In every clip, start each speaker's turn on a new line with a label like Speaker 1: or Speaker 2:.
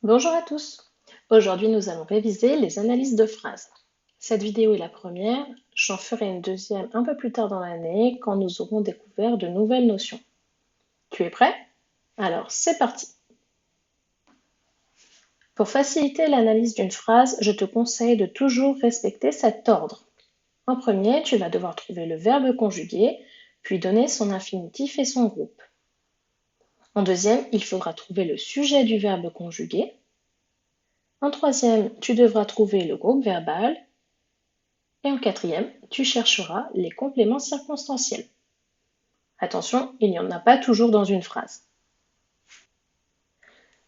Speaker 1: Bonjour à tous. Aujourd'hui, nous allons réviser les analyses de phrases. Cette vidéo est la première, j'en ferai une deuxième un peu plus tard dans l'année quand nous aurons découvert de nouvelles notions. Tu es prêt? Alors, c'est parti. Pour faciliter l'analyse d'une phrase, je te conseille de toujours respecter cet ordre. En premier, tu vas devoir trouver le verbe conjugué, puis donner son infinitif et son groupe. En deuxième, il faudra trouver le sujet du verbe conjugué. En troisième, tu devras trouver le groupe verbal. Et en quatrième, tu chercheras les compléments circonstanciels. Attention, il n'y en a pas toujours dans une phrase.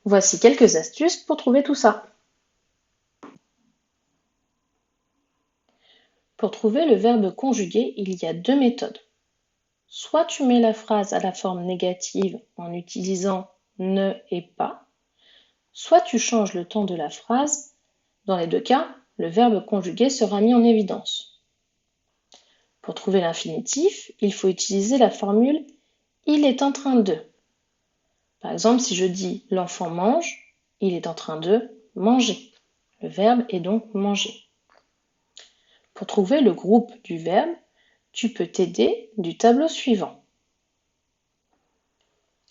Speaker 1: Voici quelques astuces pour trouver tout ça. Pour trouver le verbe conjugué, il y a deux méthodes. Soit tu mets la phrase à la forme négative en utilisant ne et pas, soit tu changes le temps de la phrase. Dans les deux cas, le verbe conjugué sera mis en évidence. Pour trouver l'infinitif, il faut utiliser la formule il est en train de. Par exemple, si je dis l'enfant mange, il est en train de manger. Le verbe est donc manger. Pour trouver le groupe du verbe, tu peux t'aider du tableau suivant.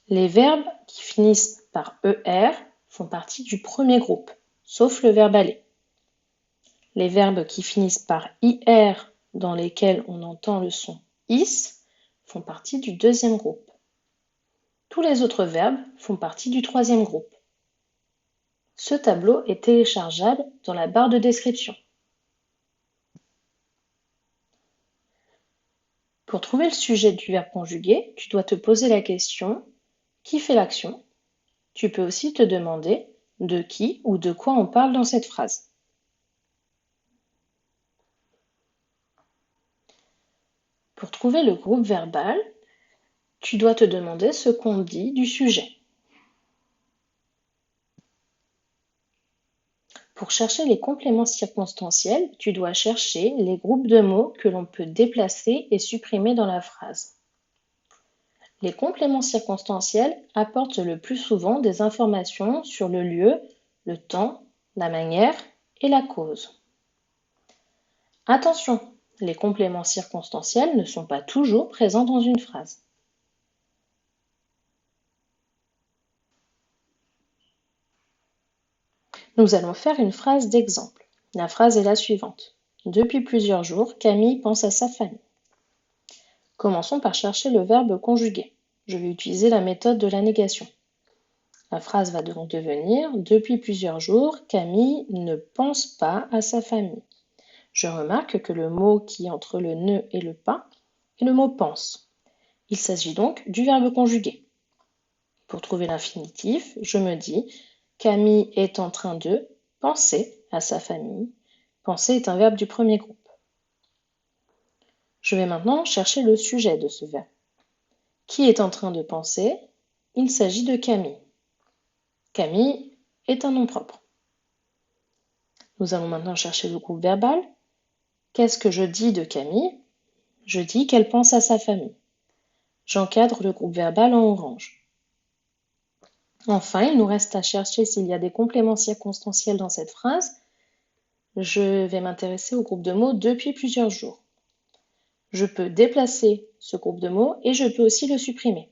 Speaker 1: Les verbes qui finissent par ER font partie du premier groupe, sauf le verbe aller. Les verbes qui finissent par IR, dans lesquels on entend le son IS, font partie du deuxième groupe. Tous les autres verbes font partie du troisième groupe. Ce tableau est téléchargeable dans la barre de description. Pour trouver le sujet du verbe conjugué, tu dois te poser la question qui fait l'action. Tu peux aussi te demander de qui ou de quoi on parle dans cette phrase. Pour trouver le groupe verbal, tu dois te demander ce qu'on dit du sujet. Pour chercher les compléments circonstanciels, tu dois chercher les groupes de mots que l'on peut déplacer et supprimer dans la phrase. Les compléments circonstanciels apportent le plus souvent des informations sur le lieu, le temps, la manière et la cause. Attention, les compléments circonstanciels ne sont pas toujours présents dans une phrase. Nous allons faire une phrase d'exemple. La phrase est la suivante. Depuis plusieurs jours, Camille pense à sa famille. Commençons par chercher le verbe conjugué. Je vais utiliser la méthode de la négation. La phrase va donc devenir « Depuis plusieurs jours, Camille ne pense pas à sa famille ». Je remarque que le mot qui est entre le ne et le pas est le mot pense. Il s'agit donc du verbe conjugué. Pour trouver l'infinitif, je me dis Camille est en train de penser à sa famille. Penser est un verbe du premier groupe. Je vais maintenant chercher le sujet de ce verbe. Qui est en train de penser? Il s'agit de Camille. Camille est un nom propre. Nous allons maintenant chercher le groupe verbal. Qu'est-ce que je dis de Camille? Je dis qu'elle pense à sa famille. J'encadre le groupe verbal en orange. Enfin, il nous reste à chercher s'il y a des compléments circonstanciels dans cette phrase. Je vais m'intéresser au groupe de mots depuis plusieurs jours. Je peux déplacer ce groupe de mots et je peux aussi le supprimer.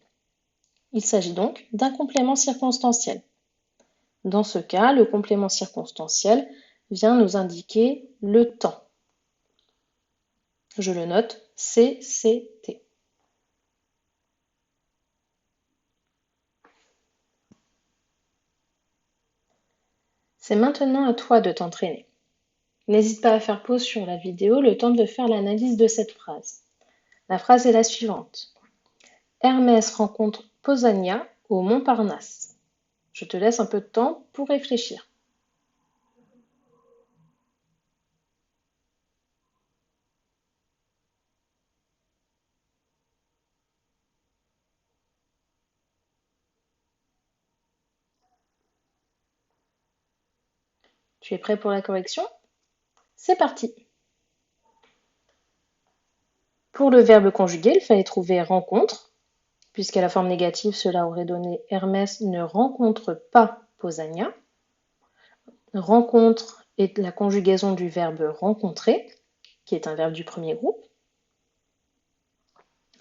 Speaker 1: Il s'agit donc d'un complément circonstanciel. Dans ce cas, le complément circonstanciel vient nous indiquer le temps. Je le note CCT. C'est maintenant à toi de t'entraîner. N'hésite pas à faire pause sur la vidéo le temps de faire l'analyse de cette phrase. La phrase est la suivante. Hermès rencontre Pausania au Montparnasse. Je te laisse un peu de temps pour réfléchir. Tu es prêt pour la correction? C'est parti! Pour le verbe conjugué, il fallait trouver rencontre, puisqu'à la forme négative, cela aurait donné Hermès ne rencontre pas Pausania. Rencontre est la conjugaison du verbe rencontrer, qui est un verbe du premier groupe.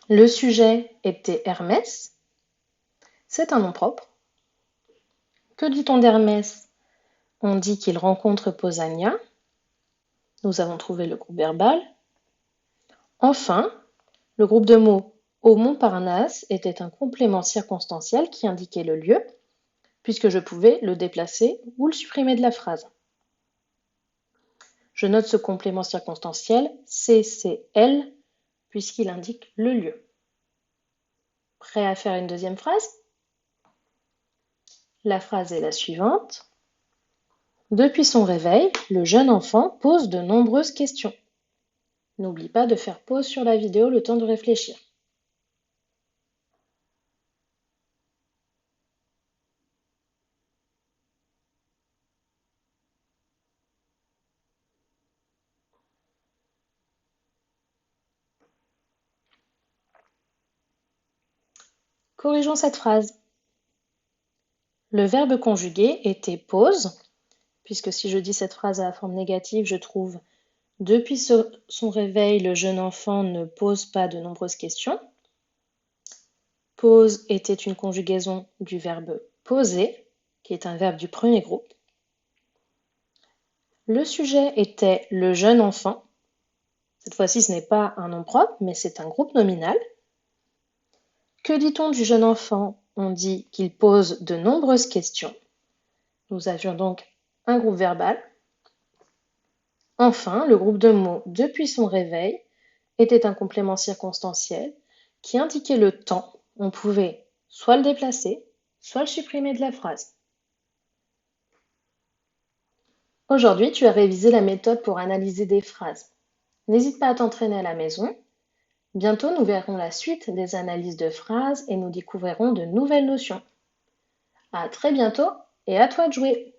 Speaker 1: Le sujet était Hermès, c'est un nom propre. Que dit-on d'Hermès? On dit qu'il rencontre Pausania. Nous avons trouvé le groupe verbal. Enfin, le groupe de mots au Montparnasse était un complément circonstanciel qui indiquait le lieu, puisque je pouvais le déplacer ou le supprimer de la phrase. Je note ce complément circonstanciel CCL puisqu'il indique le lieu. Prêt à faire une deuxième phrase? La phrase est la suivante. Depuis son réveil, le jeune enfant pose de nombreuses questions. N'oublie pas de faire pause sur la vidéo le temps de réfléchir. Corrigeons cette phrase. Le verbe conjugué était pose, puisque si je dis cette phrase à la forme négative, je trouve « Depuis son réveil, le jeune enfant ne pose pas de nombreuses questions ». Pose était une conjugaison du verbe poser, qui est un verbe du premier groupe. Le sujet était le jeune enfant. Cette fois-ci, ce n'est pas un nom propre, mais c'est un groupe nominal. Que dit-on du jeune enfant? On dit qu'il pose de nombreuses questions. Nous avions donc un groupe verbal. Enfin, le groupe de mots depuis son réveil était un complément circonstanciel qui indiquait le temps. On pouvait soit le déplacer, soit le supprimer de la phrase. Aujourd'hui, tu as révisé la méthode pour analyser des phrases. N'hésite pas à t'entraîner à la maison. Bientôt, nous verrons la suite des analyses de phrases et nous découvrirons de nouvelles notions. À très bientôt et à toi de jouer!